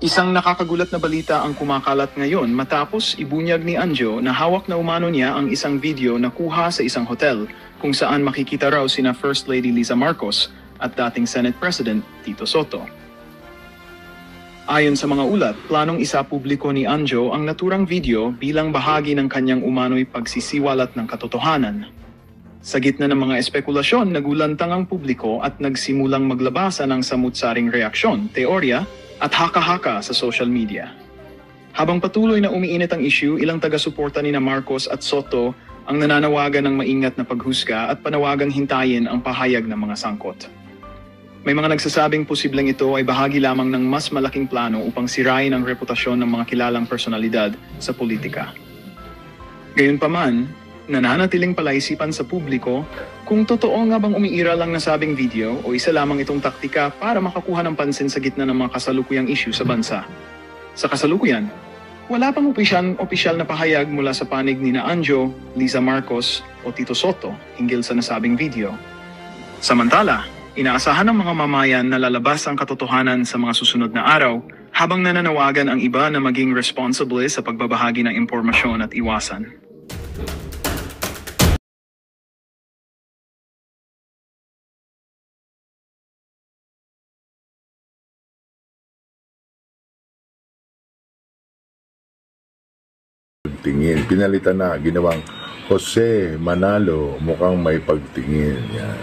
Isang nakakagulat na balita ang kumakalat ngayon matapos ibunyag ni Anjo na hawak na umano niya ang isang video na kuha sa isang hotel kung saan makikita raw sina First Lady Liza Marcos at dating Senate President Tito Soto. Ayon sa mga ulat, planong isapubliko ni Anjo ang naturang video bilang bahagi ng kanyang umano'y pagsisiwalat ng katotohanan. Sa gitna ng mga espekulasyon, nagulantang ang publiko at nagsimulang maglabasa ng samut-saring reaksyon, teorya, at haka-haka sa social media. Habang patuloy na umiinit ang issue, ilang taga-suporta ni Marcos at Soto ang nananawagan ng maingat na paghusga at panawagang hintayin ang pahayag ng mga sangkot. May mga nagsasabing posibleng ito ay bahagi lamang ng mas malaking plano upang sirain ang reputasyon ng mga kilalang personalidad sa politika. Gayunpaman, nananatiling palaisipan sa publiko kung totoo nga bang umiiral lang nasabing video o isa lamang itong taktika para makakuha ng pansin sa gitna ng mga kasalukuyang issue sa bansa. Sa kasalukuyan, wala pang opisyal na pahayag mula sa panig ni Anjo, Liza Marcos o Tito Soto hinggil sa nasabing video. Samantala, inaasahan ng mga mamayan na lalabas ang katotohanan sa mga susunod na araw habang nananawagan ang iba na maging responsible sa pagbabahagi ng impormasyon at iwasan. Tingin. Pinalitan na, ginawang Jose Manalo, mukhang may pagtingin. Yan.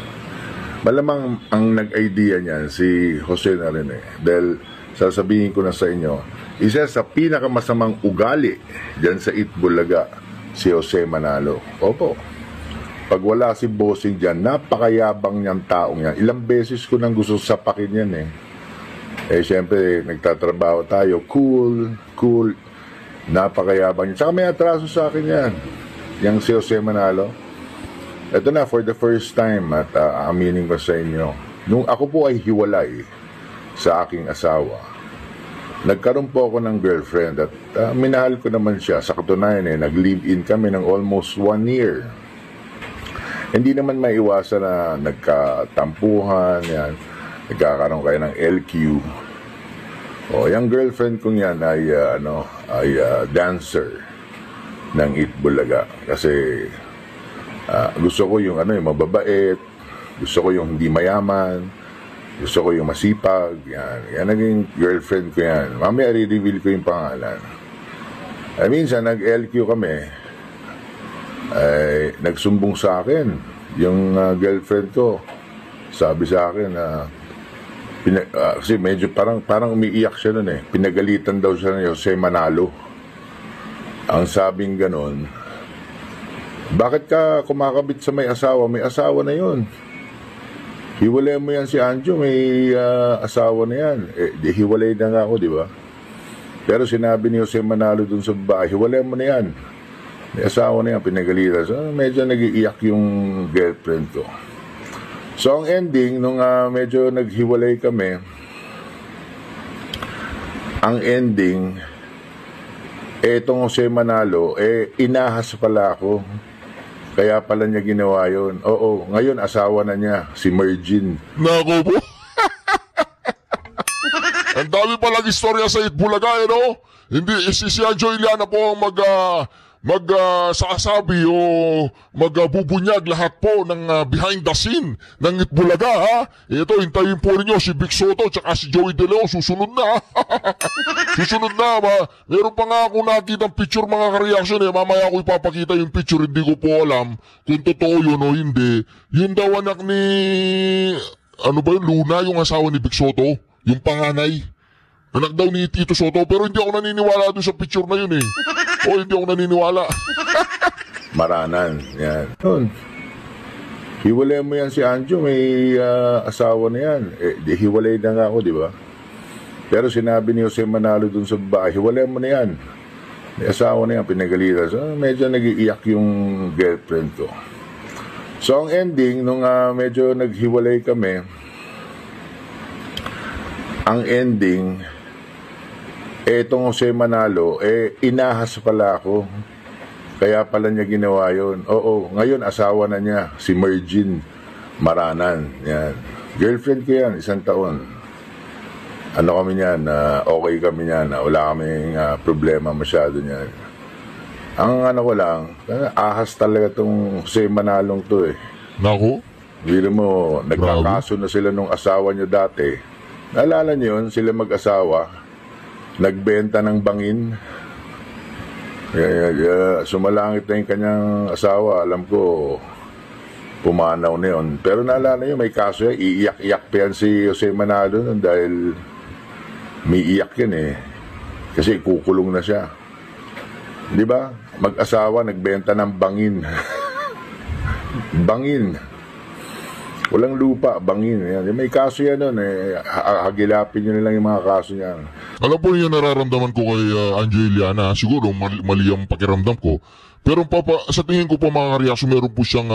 Malamang ang nag-idea niyan si Jose na rin eh. Dahil sasabihin ko na sa inyo, isa sa pinakamasamang ugali dyan sa Itbulaga, si Jose Manalo. Opo. Pag wala si bossing dyan, napakayabang niyang taong yan. Ilang beses ko nang gusto sapakin yan eh. Eh syempre, nagtatrabaho tayo. Cool. Napakayabang niya. Tsaka may atraso sa akin yan. Yang si Jose Manalo. Ito na, for the first time, at aminin ko sa inyo, nung ako po ay hiwalay sa aking asawa, nagkaroon po ako ng girlfriend at minahal ko naman siya. Sa katunayan nag-live-in kami ng almost 1 year. Hindi naman maiwasan na nagkatampuhan, yan. Nagkakaroon kayo ng LQ. O, yung girlfriend kong yan ay, dancer ng Itbulaga. Kasi gusto ko yung yung mababait, gusto ko yung hindi mayaman, gusto ko yung masipag. Yan naging girlfriend ko yan. Mamaya i-reveal ko yung pangalan. Ay minsan nag-LQ kami, ay nagsumbong sa akin yung girlfriend ko. Sabi sa akin na kasi medyo parang umiiyak siya nun eh. Pinagalitan daw siya ng Jose Manalo. Ang sabing ganon, bakit ka kumakabit sa may asawa? May asawa na yun. Hiwalay mo yan si Anjo, may asawa na yan. Eh, hiwalay na nga ako, di ba? Pero sinabi ni Jose Manalo dun sa babae, hiwalay mo na yan. May asawa na yan, pinagalitan. So, medyo nag-iiyak yung girlfriend ko. So, ang ending, nung medyo naghiwalay kami, ang ending, etong Jose Manalo, inahas pala ako. Kaya pala niya ginawa yun. Oo, ngayon asawa na niya, si Mergin. Nako po. Ang dami palang istorya sa Itbulaga, no? Hindi, si Anjo Iliana po ang sasabi o magbubunyag lahat po ng behind the scene ng Itbulaga, ha? Ito, hintayin po ninyo si Vic Soto tsaka si Joey De Leon, susunod na. Susunod na, meron pa nga ako nakitang picture mga ka-reaction eh. Mamaya ako ipapakita yung picture, hindi ko po alam kung totoo yun o hindi. Yun daw anak ni, Luna, yung asawa ni Vic Soto, yung panganay. Anak daw ni Tito Soto, pero hindi ako naniniwala doon sa picture na yun eh. O, hindi ako naniniwala. Maranan, yan. Yun. Hiwalay mo yan si Anjo, may asawa na yan. Eh, hiwalay na nga ako, di ba? Pero sinabi ni Jose Manalo dun sa babae, hiwalay mo na yan. May asawa na yan, pinagalitan. So, medyo nag-iiyak yung girlfriend ko. So, ang ending, nung medyo naghiwalay kami, ang ending, etong Jose Manalo, inahas pala ako. Kaya pala niya ginawa yun. Oo, ngayon asawa na niya, si Mergin Maranan. Yan. Girlfriend ko yan, 1 taon. ano kami niyan, okay kami niyan, wala kaming problema masyado niyan. Ang ano ko lang, ahas talaga tong Jose Manalong to eh. Naku, Biro mo, nagkakaso na sila nung asawa niyo dati. Naalala niyo yun, sila mag-asawa, nagbenta ng bangin. Sumalangit na yung kanyang asawa, alam ko, pumanaw na yun. Pero naalala niyo, may kaso yan, iiyak-iyak pa yan si Jose Manalo nun dahil may iyak yan eh. Kasi kukulong na siya. Di ba? Mag-asawa, nagbenta ng bangin. Bangin. Walang lupa, bangin. Yan. May kaso yan nun eh. Hagilapin nyo nilang yung mga kaso niyan. alam po niyo nararamdaman ko kay Anjo Iliana, siguro mali ang pakiramdam ko. Pero sa tingin ko po mga karyaso, meron po siyang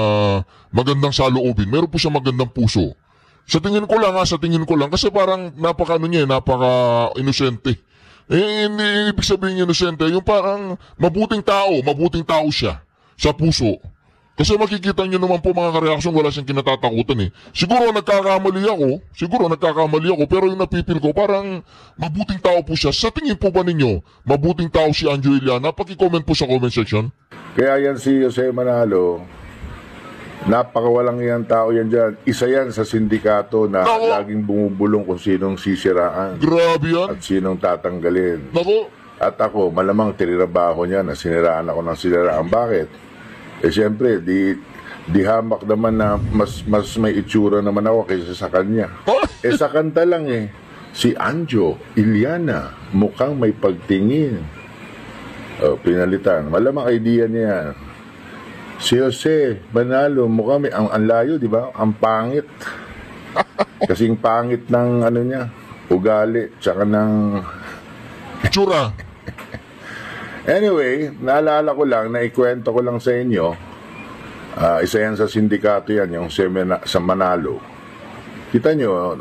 magandang saloobin, meron po siyang magandang puso. Sa tingin ko lang kasi parang napaka-inosente. Hindi ibig sabihin inosente, yung parang mabuting tao siya sa puso. Kasi makikita nyo naman po mga kareaksyon, wala siyang kinatatakutan eh. Siguro nagkakamali ako, pero yung napipil ko, parang mabuting tao po siya. Sa tingin po ba ninyo, mabuting tao si Anjo Iliana? Paki-comment po sa comment section. Kaya yan si Jose Manalo, napakawalang yan tao yan dyan. Isa yan sa sindikato na laging bumubulong kung sinong sisiraan. Grabe yan. At sinong tatanggalin. Nako. At ako, malamang tinirabaho niya na siniraan ako ng siniraan. Bakit? Eh siyempre, di hamak naman na mas may itsura naman ako kaysa sa kanya. Eh sa kanta lang eh, si Anjo Iliana, mukhang may pagtingin. Pinalitan. Malamang idea niya. Si Jose Manalo, mukhang may, ang layo, di ba? Ang pangit. Kasing pangit ng ano niya, ugali, tsaka ng Itsura. Anyway, naalala ko lang, naikwento ko lang sa inyo, isa yan sa sindikato yan, yung sa Manalo. Kita nyo,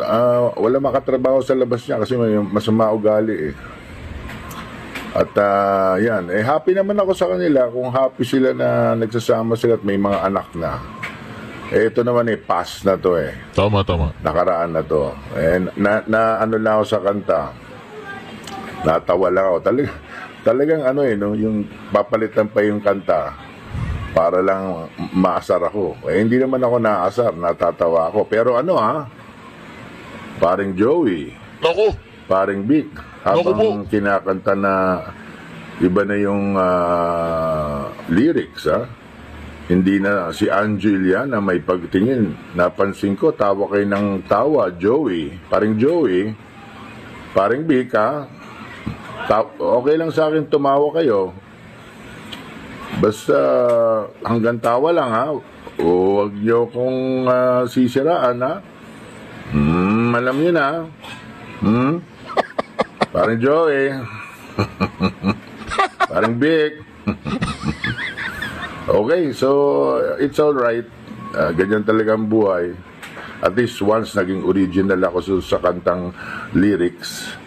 wala makatrabaho sa labas niya kasi may masama ugali eh. At yan, happy naman ako sa kanila kung happy sila na nagsasama sila at may mga anak na. Ito naman past na to eh. Tama. Nakaraan na to. Ano lang ako sa kanta. Natawa lang ako. Talagang no, yung papalitan pa yung kanta para lang maasar ako. Hindi naman ako naasar, natatawa ako. Pero paring Joey, Nako. paring Vic, habang kinakanta na iba na yung lyrics, hindi na si Anjo Iliana may pagtingin. Napansin ko, tawa kayo ng tawa, Joey, paring Vic, okay lang sa akin tumawa kayo. Basta hanggang tawa lang huwag nyo kong sisiraan alam nyo na. Parang Joey. Parang Vic. Okay, so it's alright. Ganyan talaga ang buhay. At least once naging original ako sa kantang lyrics.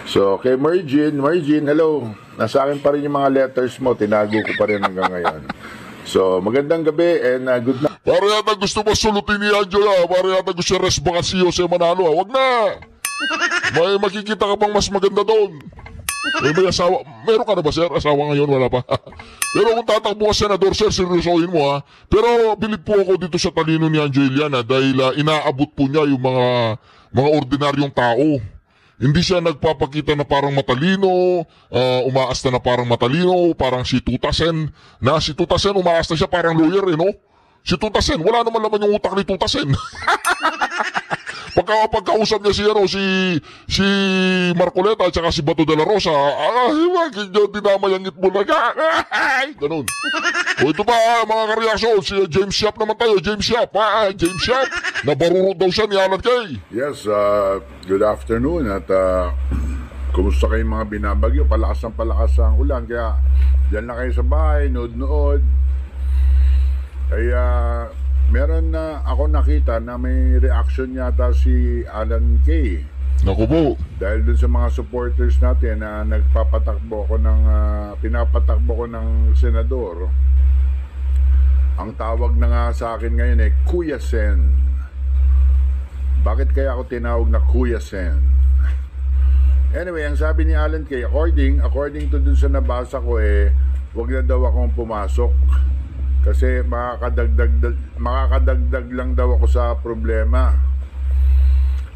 So, kay Margin, hello. Nasa akin pa rin yung mga letters mo. Tinago ko pa rin hanggang ngayon. So, magandang gabi and good night. Para yata gusto mo sulutin ni Anjo para yata gusto resbakan si Jose Manalo Wag na. May makikita ka pang mas maganda doon. May asawa. Meron ka na ba, sir? Asawa ngayon, wala pa. Pero kung tatakbo ka senador, sir, seryosohin mo Pero bilib po ako dito sa talino ni Anjo Iliana dahil inaabot po niya yung mga ordinaryong tao. Hindi siya nagpapakita na parang matalino, umaasta na parang matalino, parang si Tutasen. Si Tutasen, umaasta siya parang lawyer, no? Si Tutasen, wala naman yung utak ni Tutasen. Pagkausap niya si Marcoleta at saka si Bato de la Rosa, dinamay ang Itbulaga. Ganun. O ito pa, mga kareaksyon, si James Yap naman tayo. James Yap. Nabarurot daw siya ni Alan Kay. Yes, good afternoon at kumusta kayong mga binabagyo? Palakas ang ulan, kaya dyan lang kayo sa bahay, nood. Kaya meron na ako nakita na may reaction yata si Alan Kay. Naku po. Dahil dun sa mga supporters natin na pinapatakbo ko ng senador. Ang tawag na nga sa akin ngayon Kuya Sen. Bakit kaya ako tinawag na Kuya Sen? Anyway, ang sabi ni Alan Kay, according to dun sa nabasa ko wag na daw akong pumasok kasi makakadagdag lang daw ako sa problema.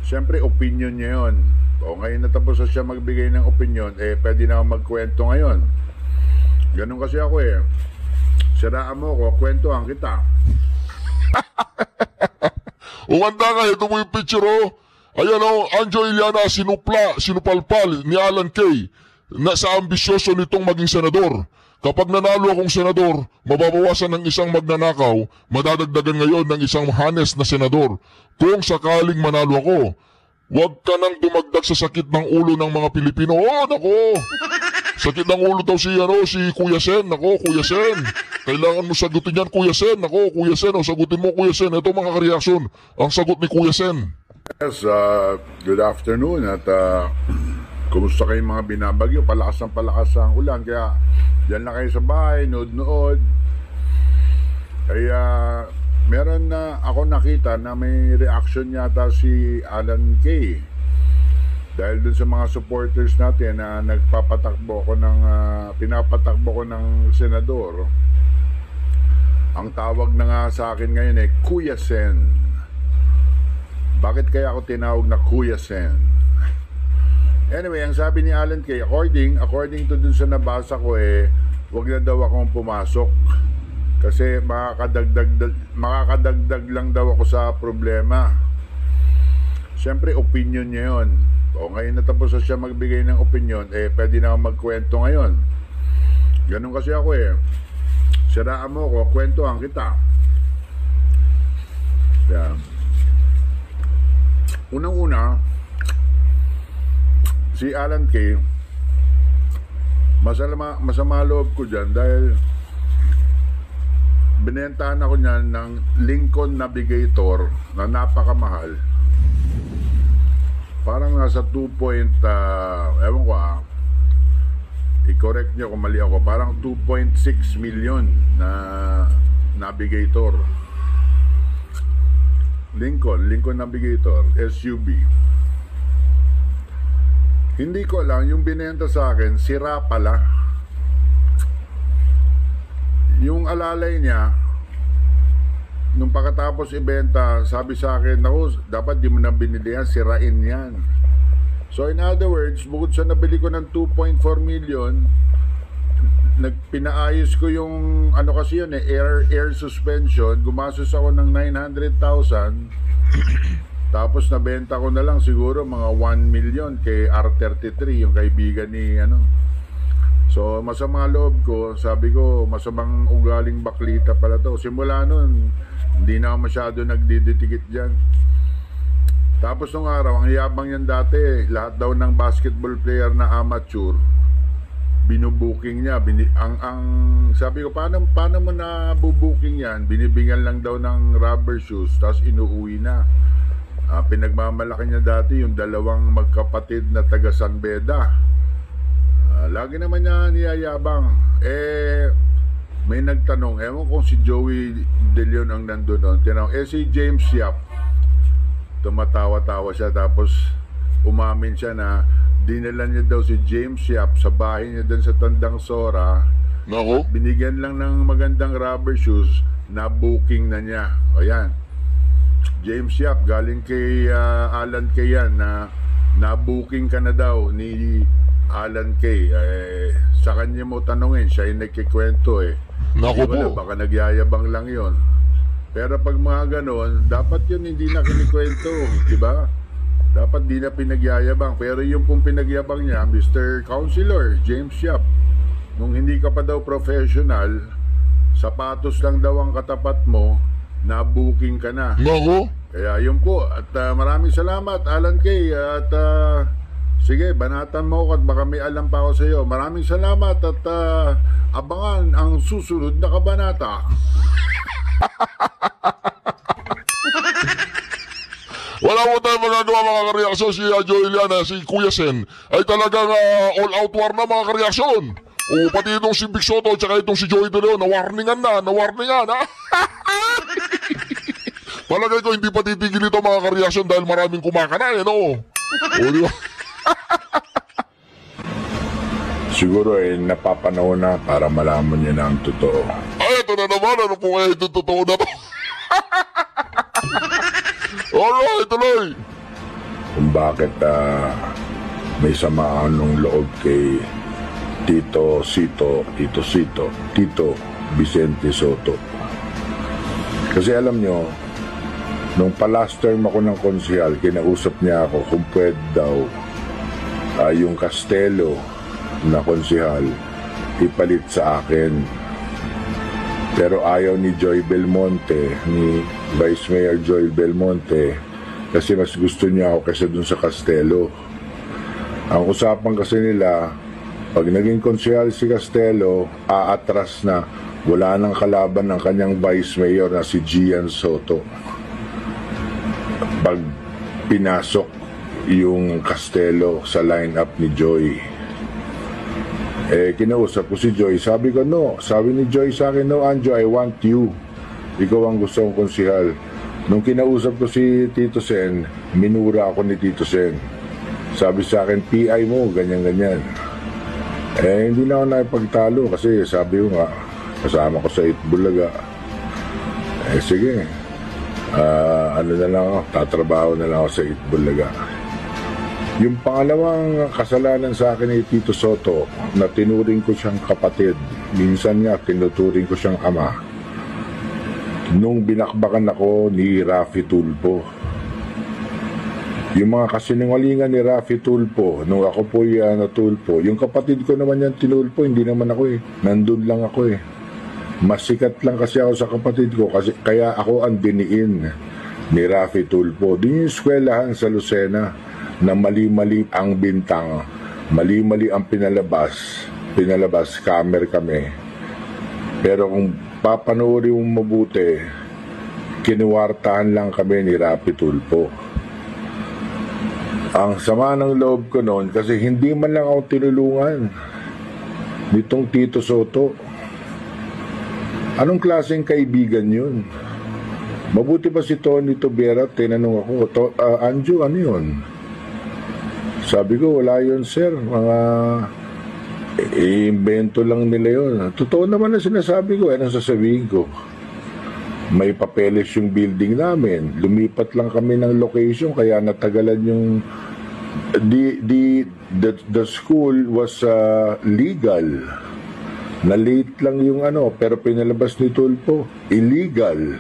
Siyempre, opinion niya yun. O ngayon natapos na siya magbigay ng opinion, pwede na akong magkwento ngayon. Ganun kasi ako Siraan mo ko, kwentuhan kita. Umanda nga, ito mo yung picture Ayan Anjo Iliana sinupalpal ni Alan Kay na sa ambisyoso nitong maging senador. Kapag nanalo akong senador, mababawasan ng isang magnanakaw, madadagdagan ngayon ng isang honest na senador. Kung sakaling manalo ako, huwag ka nang dumagdag sa sakit ng ulo ng mga Pilipino. Nako! Sakit ng ulo daw si Kuya Sen. Nako, Kuya Sen. Kailangan mo sagutin yan, Kuya Sen. Nako, Kuya Sen. Sagutin mo, Kuya Sen. Ito mga kareaksyon. Ang sagot ni Kuya Sen. Yes, good afternoon at kumusta kayong mga binabagyo? Palakas ang ulan, kaya dyan lang kayo sa bahay, nood. Kaya meron na ako nakita na may reaction yata si Alan Kay dahil dun sa mga supporters natin na pinapatakbo ko ng senador. Ang tawag na nga sa akin ngayon Kuya Sen. Bakit kaya ako tinawag na Kuya Sen? Anyway, ang sabi ni Alan Kay, according to dun sa nabasa ko wag na daw akong pumasok kasi makakadagdag lang daw ako sa problema. Siyempre, opinion niya yun. O ngayon natapos na siya magbigay ng opinion, pwede na akong magkwento ngayon. Ganun kasi ako Siraan mo ko, kwentuhan kita. Yan. Unang-una, si Alan Kay, masama loob ko dyan dahil binentahan ako niyan ng Lincoln Navigator na napakamahal. Parang nasa 2 ewan ko i-correct niyo kung mali ako, parang 2.6 million na Navigator. Lincoln Navigator SUV. Hindi ko lang yung binenta sa akin, sira pala. Yung alalay niya, nung pagkatapos ibenta, sabi sa akin, naku, dapat di mo na binili yan, sirain yan. So in other words, bukod sa nabili ko ng 2.4 million, pinaayos ko yung kasi yun air suspension, gumastos ako ng 900,000 tapos nabenta ko na lang siguro mga 1 million kay R33, yung kaibigan ni So masama loob ko, sabi ko masamang ugaling baklita pala to. Simula nun hindi na ako masyado nagdidikit dyan. Tapos nung araw, ang yabang yan dati, lahat daw ng basketball player na amateur binubuking niya. Sabi ko, paano mo na bubuking yan? Binibigyan lang daw ng rubber shoes, tapos inuuwi na. Pinagmamalaki niya dati yung dalawang magkapatid na taga San Beda. Lagi naman niya niyayabang. May nagtanong, ewan kung si Joey De Leon ang nandun doon. Tinanong, si James Yap. Tumatawa-tawa siya, tapos umamin siya na dinala niya daw si James Yap sa bahay niya dun sa Tandang Sora. Nako? Binigyan lang ng magandang rubber shoes, na booking na niya. O yan, James Yap, galing kay Alan Kay yan, na booking ka na daw ni Alan Kay. Sa kanya mo tanungin, siya yung nagkikwento Nako po. Baka nagyayabang lang yon. Pero pag mga ganon, dapat yun hindi na kinikwento, diba? Dapat di na pinagyayabang. Pero yung pong pinagyabang niya, Mr. Counselor James Yap, nung hindi ka pa daw professional, sapatos lang daw ang katapat mo, na booking ka na. Nako? Kaya yun po. At maraming salamat, Alan Kay. At sige, banatan mo at baka may alam pa ako sa iyo. Maraming salamat at abangan ang susunod na kabanata. Wala mo tayong magagawa mga kareaksyon. Si Joey Iliana, si Kuya Sen ay talagang all out war na mga kareaksyon. O pati itong si Big Soto at saka itong si Joey De Leon, nawarningan ha. Palagay ko hindi pa titigil ito mga kareaksyon dahil maraming kumakana no? O di ba? Siguro napapanahon na para malaman niya na ang totoo. Ay, ito na naman. Ano po kaya ito totoo na to? Alright, tuloy. Kung bakit may samaan ng loob kay Tito Vicente Soto. Kasi alam nyo, nung pa-last term ako ng konsehal, kinausap niya ako kung pwede daw yung Castelo na konsehal ipalit sa akin. Pero ayaw ni Joy Belmonte, ni Vice Mayor Joy Belmonte, kasi mas gusto niya ako kaysa dun sa Castelo. Ang usapan kasi nila, pag naging konsehal si Castelo, aatras na, wala nang kalaban ng kanyang Vice Mayor na si Gian Soto. Pag pinasok yung Castelo sa lineup ni Joy, kinausap ko si Joy, sabi ko no, sabi ni Joy sa akin, no Anjo, I want you, ikaw ang gusto kong konsehal. Nung kinausap ko si Tito Sen, minura ako ni Tito Sen, sabi sa akin, PI mo, ganyan-ganyan. Hindi na ako nakipagtalo kasi sabi ko nga, kasama ko sa Itbulaga. Sige, ano na lang ako, tatrabaho na lang ako sa Itbulaga. Yung pangalawang kasalanan sa akin ni Tito Soto, na tinuring ko siyang kapatid, minsan nga tinuturing ko siyang ama, nung binakbakan ako ni Raffy Tulfo. Yung mga kasinungalingan ni Raffy Tulfo, nung ako po Tulfo, yung kapatid ko naman yan tinulpo, hindi naman ako nandun lang ako Mas sikat lang kasi ako sa kapatid ko, kasi, kaya ako ang diniin ni Raffy Tulfo. Din yung eskwelahan sa Lucena, na mali-mali ang bintang, mali-mali ang pinalabas, camera kami. Pero kung papanoorin mo mabuti, kinuwartahan lang kami ni Raffy Tulfo. Ang sama ng loob ko noon, kasi hindi man lang ako tinulungan nitong Tito Soto. Anong klaseng kaibigan yun? Mabuti pa si Tony Tobera, tinanong ako, Anjo, ano yun? Sabi ko, wala yun sir, mga invento lang nila yun. Totoo naman na sinasabi ko, anong sasabihin ko? May papeles yung building namin, lumipat lang kami ng location, kaya natagalan yung the school was legal. Na late lang yung pero pinalabas ni Tulfo, illegal.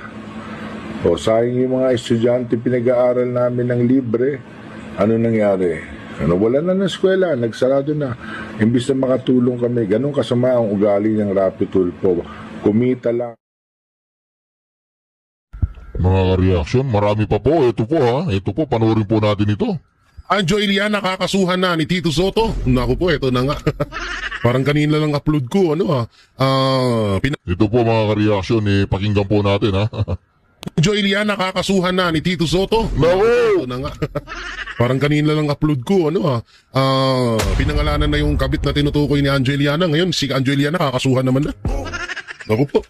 O sayang yung mga estudyante pinag-aaral namin ng libre. Ano nangyari? Wala na ng eskwela, nagsarado na. Imbis na makatulong kami, ganun kasama ang ugali ng Raffy Tulfo. Kumita lang. Mga reaksyon, marami pa po. Ito po ito po, panoorin po natin ito. Anjo Iliana nakakasuhan na ni Tito Soto. Naku po, ito na nga. Parang kanina lang upload ko, Ito po mga reaksyon, pakinggan po natin Anjo Iliana nakakasuhan na ni Tito Soto. Naku! Ito na nga. Parang kanina lang upload ko, pinangalanan na yung kabit na tinutukoy ni Anjo Iliana. Ngayon, si Anjo Iliana nakakasuhan naman na. Naku po.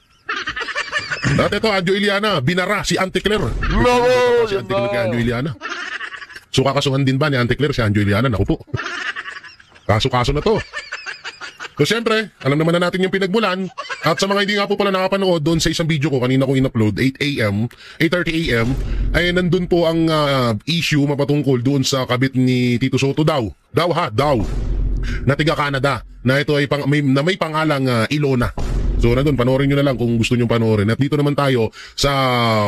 At ito, Anjo Iliana, binara si Auntie Claire. Naku! Si Auntie Claire kay Anjo Iliana. So kakasuhan din ba ni Auntie Claire si Anjo Iliana? Naku po. Kaso-kaso na to. So siyempre, alam naman na natin yung pinagmulan. At sa mga hindi nga po pala nakapanood doon sa isang video ko, kanina ko in-upload, 8:30 AM, ay nandun po ang issue mapatungkol doon sa kabit ni Tito Soto daw. Na tiga Canada. Na ito ay may pangalang Ilona. So nandun, panoorin nyo na lang kung gusto nyo panoorin. At dito naman tayo sa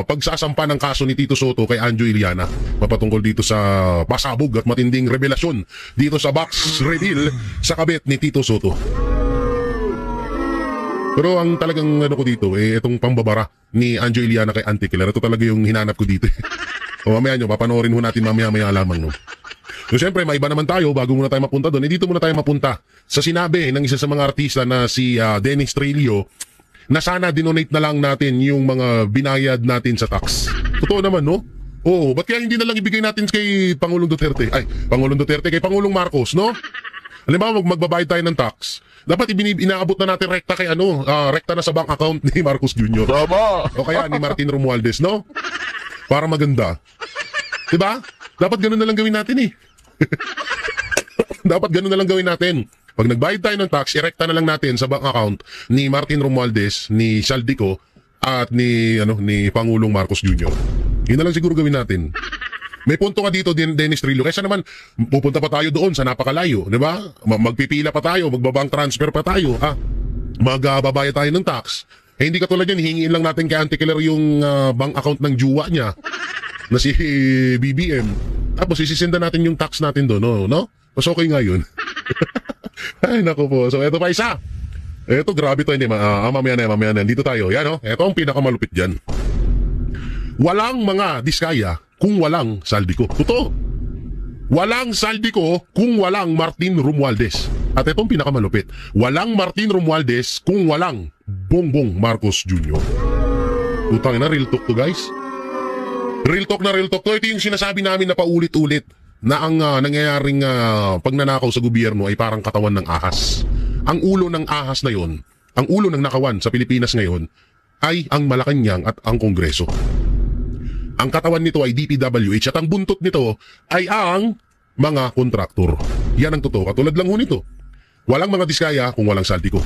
pagsasampa ng kaso ni Tito Soto kay Anjo Iliana. Mapatungkol dito sa pasabog at matinding revelasyon dito sa box reveal sa kabit ni Tito Soto. Pero ang talagang ko dito, itong pambabara ni Anjo Iliana kay Auntie Claire. Ito talaga yung hinanap ko dito. O mamaya nyo, papanoorin ho natin mamaya lamang. So syempre, may iba naman tayo bago muna tayo mapunta doon. Dito muna tayo mapunta sa sinabi ng isa sa mga artista na si Dennis Trillo na sana dinonate na lang natin yung mga binayad natin sa tax. Totoo naman, no? Oo, ba't kaya hindi na lang ibigay natin kay Pangulong Duterte? Kay Pangulong Marcos, no? Halimbawa, magbabayad tayo ng tax. Dapat inaabot na natin rekta kay rekta na sa bank account ni Marcos Jr. Tama! O kaya ni Martin Romualdez, no? Para maganda. Diba? Dapat ganun na lang gawin natin Dapat ganun na lang gawin natin Pag nagbayad tayo ng tax, irekta na lang natin sa bank account ni Martin Romualdez, ni Saldico, at ni Pangulong Marcos Jr. Yun na lang siguro gawin natin. May punto ka dito, Dennis Trillo. Kaysa naman, pupunta pa tayo doon sa napakalayo, di ba? Magpipila pa tayo, magbabank transfer pa tayo, magbabayad tayo ng tax. Eh, hindi katulad yan, hingin lang natin kay Auntie Claire yung bank account ng juwa niya na si BBM. Tapos isisinda natin yung tax natin doon, no? Mas okay nga yun. Ay, naku po. So, eto pa isa. Eto, grabe to. Hindi, mamaya na. Dito tayo. Yan, Eto ang pinakamalupit dyan. Walang mga diskaya kung walang Saldico. Totoo. Walang Saldico kung walang Martin Romualdez. At ito ang pinakamalupit. Walang Martin Romualdez kung walang Bongbong Marcos Jr. Utang na, real talk to, guys. Real talk na real talk to. Ito yung sinasabi namin na paulit-ulit na ang nangyayaring pagnanakaw sa gobyerno ay parang katawan ng ahas. Ang ulo ng ahas na yon, ang ulo ng nakawan sa Pilipinas ngayon ay ang Malacanang at ang Kongreso. Ang katawan nito ay DPWH at ang buntot nito ay ang mga kontraktor. Yan ang totoo. Katulad lang ho nito. Walang mga diskaya kung walang Saldico.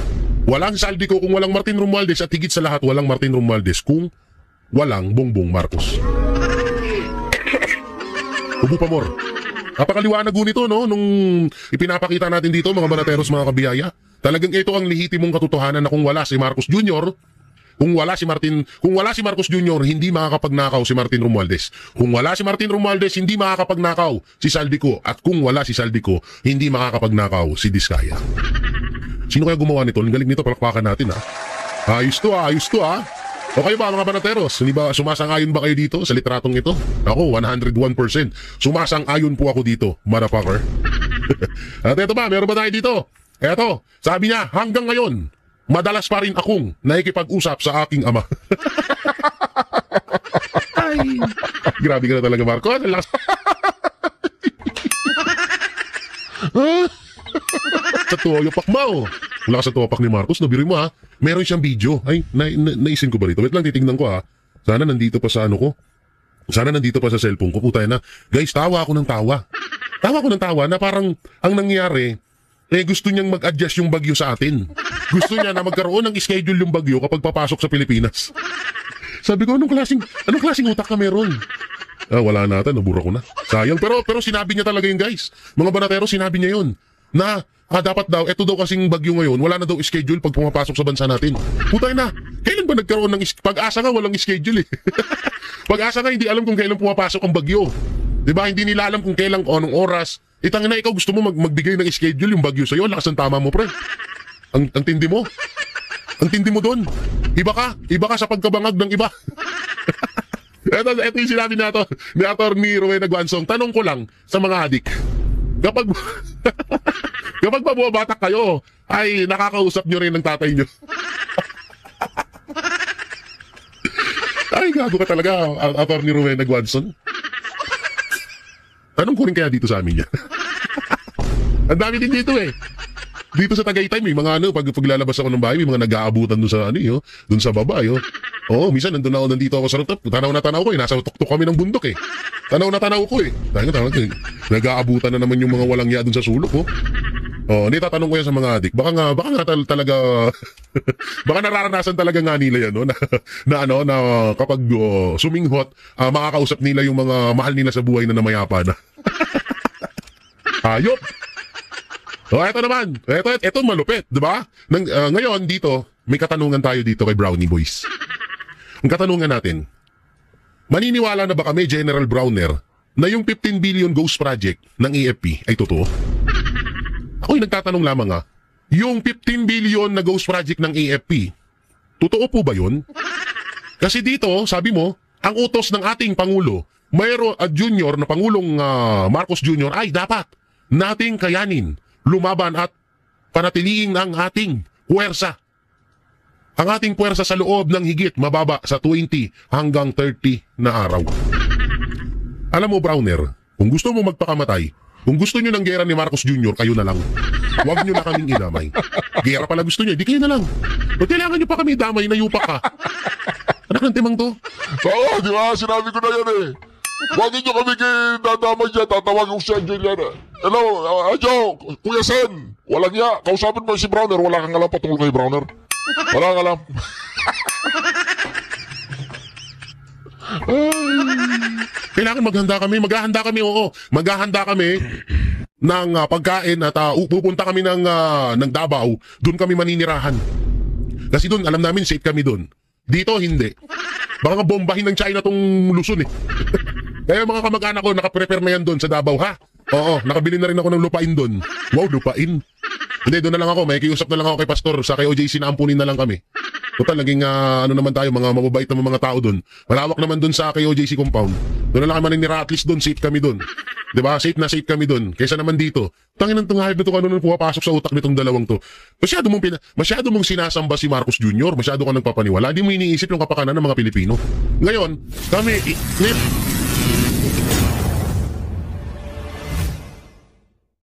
Walang Saldico kung walang Martin Romualdez at higit sa lahat walang Martin Romualdez kung walang Bongbong Marcos. Ubo pa more. Napakaliwanag ho nito, no? Nung ipinapakita natin dito, mga banateros, mga kabiyaya. Talagang ito ang lehitimong katotohanan na kung wala si Marcos Jr., kung wala si Marcos Jr., hindi makakapagnakaw si Martin Romualdez. Kung wala si Martin Romualdez, hindi makakapagnakaw si Saldico. At kung wala si Saldico, hindi makakapagnakaw si Diskaya. Sino kaya gumawa nito? Ang galing nito, palakpakan natin, Ayos to, O kayo ba, mga banateros? Hindi ba, sumasang-ayon ba kayo dito sa litratong ito? Ako, 101%. Sumasang-ayon po ako dito, motherfucker. At eto ba, meron ba tayo dito? Eto, sabi niya, hanggang ngayon, madalas pa rin akong nakikipag-usap sa aking ama. Ay, grabe ka na talaga, Marco. Sa tuwa yung pakmao. Wala ka sa tuwapak ni Marcos, nabiri mo meron siyang video. Ay, naisin ko ba rito? Wait lang, titignan ko Sana nandito pa sa ko. Sana nandito pa sa cellphone ko. Putay na. Guys, tawa ako ng tawa. Tawa ako ng tawa na parang ang nangyari, gusto niyang mag-adjust yung bagyo sa atin. Gusto niya na magkaroon ng schedule yung bagyo kapag papasok sa Pilipinas. Sabi ko, anong klaseng utak ka meron? Wala na ata, nabura ko na. Sayang, pero sinabi niya talaga yun, guys. Mga banatero, sinabi niya yun. Na, dapat daw, eto daw kasing bagyo ngayon, wala na daw schedule pag pumapasok sa bansa natin. Putay na, kailan ba nagkaroon ng pag-asa nga, walang schedule Pag-asa nga, hindi alam kung kailan pumapasok ang bagyo. Diba, hindi nila alam kung kailan, anong oras. Itang na, ikaw gusto mo magbigay ng schedule yung bagyo sa'yo, lakas ang tama mo, pre. Ang tindi mo. Ang tindi mo doon. Iba ka sa pagkabangag ng iba. Ito yung sinabi na ito ni Atty. Rowena Guansong. Tanong ko lang sa mga adik. Kapag mabubatak kayo, ay nakakausap nyo rin ng tatay nyo. Ay, gago ka talaga, Atty. Rowena Guansong. Tanong ko rin kaya dito sa amin yan. Ang dami din dito Dito sa Tagaytay, may mga pag lalabas ako ng bahay, may mga nag-aabutan doon sa doon sa baba, Oo, minsan nandito ako sa rooftop. Tanaw ko nasa tuktok kami ng bundok Tanaw ko nag-aabutan na naman yung mga walang ya doon sa sulok, hindi, tatanong ko yan sa mga adik. Baka nga talaga baka nararanasan talaga nga nila yan, na kapag suminghot, makakausap nila yung mga mahal nila sa buhay na namayapa na. Hayop! Eto naman. Eto malupit, di ba? Ngayon dito, may katanungan tayo dito kay Brownie Boys. Ang katanungan natin, maniniwala na ba kami, General Browner, na yung 15 billion ghost project ng AFP ay totoo? Ako'y nagtatanong lamang yung 15 billion na ghost project ng AFP, totoo po ba yun? Kasi dito, sabi mo, ang utos ng ating Pangulo, mayroon Junior na Pangulong Marcos Jr. ay dapat nating kayanin, lumaban at panatiliin ang ating puwersa. Ang ating puwersa sa loob ng higit mababa sa 20 hanggang 30 na araw. Alam mo, Browner, kung gusto mo magpakamatay, kung gusto nyo ng gera ni Marcos Jr., kayo na lang. Huwag nyo na kaming idamay. Gera pala gusto nyo, di kayo na lang. Ba't kailangan nyo pa kami damay na yupak ka? Anak ng timang to? Oo, di ba? Sinabi ko na yan Huwag niyo kami dadamay dyan. Tatawagin ko si Anjo Iliana. Hello, Anjo, Kuya Sen. Walang niya. Kausapin mo si Browner. Wala kang alam patungkol kay Browner. Wala kang alam. Kailangan maghahanda kami, oo. Maghahanda kami ng pagkain at pupunta kami ng Davao. Doon kami maninirahan. Kasi doon, alam namin, safe kami doon. Dito, hindi. Baka nga bombahin ng China tong Luzon eh. Kaya mga kamag-anak ko, nakaprepare na yan doon sa Davao, ha? Oo, nakabili na rin ako ng lupain doon. Wow, lupain. Hindi, doon na lang ako. May kiusap na lang ako kay Pastor. Sa kay OJC na ampunin na lang kami. Total, naging ano naman tayo, mga mababait na mga tao doon. Malawak naman doon sa kay OJC compound. Doon na lang kami maninira, at least doon, safe kami doon. Diba? Safe na safe kami doon. Kaysa naman dito. Tangin ng tungahib na ito, ano nang pumapasok sa utak nitong dalawang to. Masyado mong sinasamba si Marcos Jr. Masyado ka nagpapaniwala. Hindi mo iniisip yung kapakanan ng mga Pilipino. Ngayon, kami,